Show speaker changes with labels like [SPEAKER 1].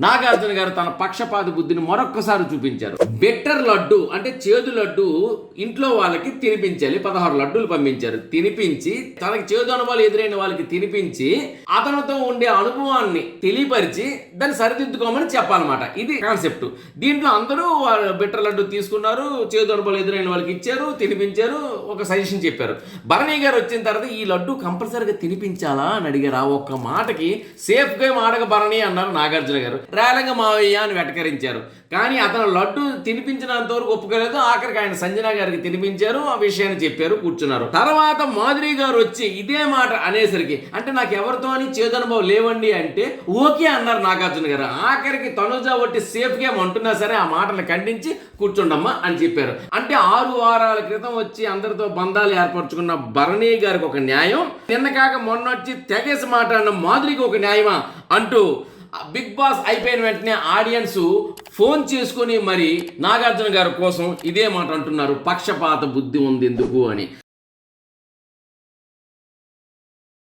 [SPEAKER 1] నాగార్జున గారు తన పక్షపాత బుద్ధిని మరొక్కసారి చూపించారు. బెటర్ లడ్డు అంటే చేదు లడ్డు ఇంట్లో వాళ్ళకి తినిపించాలి. 16 లడ్డూలు పంపించారు. తినిపించి తనకి చేదు అనుభవాలు ఎదురైన వాళ్ళకి తినిపించి అతనితో ఉండే అనుభవాన్ని తెలియపరిచి దాన్ని సరిదిద్దుకోమని చెప్పాలన్నమాట. ఇది కాన్సెప్ట్. దీంట్లో అందరూ బెటర్ లడ్డు తీసుకున్నారు, చేదు అనుభవాలు ఎదురైన వాళ్ళకి ఇచ్చారు, తినిపించారు, ఒక సజెషన్ చెప్పారు. భరణి గారు వచ్చిన తర్వాత ఈ లడ్డు కంపల్సరీగా తినిపించాలా అని అడిగారు. ఆ ఒక్క మాటకి సేఫ్ గేమ్ ఆడక భరణి అన్నారు నాగార్జున గారు. రేలంగ మావయ్య అని వెటకరించారు. కానీ అతను లడ్డు తినిపించినంత వరకు ఒప్పుకోలేదు. ఆఖరికి ఆయన సంజన గారికి తినిపించారు, ఆ విషయాన్ని చెప్పారు, కూర్చున్నారు. తర్వాత మాధురి గారు వచ్చి ఇదే మాట అనేసరికి అంటే నాకు ఎవరితో అని చేదనుభవం లేవండి అంటే ఓకే అన్నారు నాగార్జున గారు. ఆఖరికి తనుజ ఒట్టి సేఫ్ గేమ్ అంటున్నా సరే ఆ మాటలు ఖండించి కూర్చోండమ్మా అని చెప్పారు. అంటే 6 వారాల క్రితం వచ్చి అందరితో బంధాలు ఏర్పరచుకున్న భరణి గారికి ఒక న్యాయం, నిన్న కాక మొన్న వచ్చి తెగేసి మాట్లాడిన మాధురికి ఒక న్యాయమా అంటూ బిగ్ బాస్ అయిపోయిన వెంటనే ఆడియన్స్ ఫోన్ చేసుకుని మరి నాగార్జున గారి కోసం ఇదే మాట అంటున్నారు, పక్షపాత బుద్ధి ఉంది ఎందుకు అని.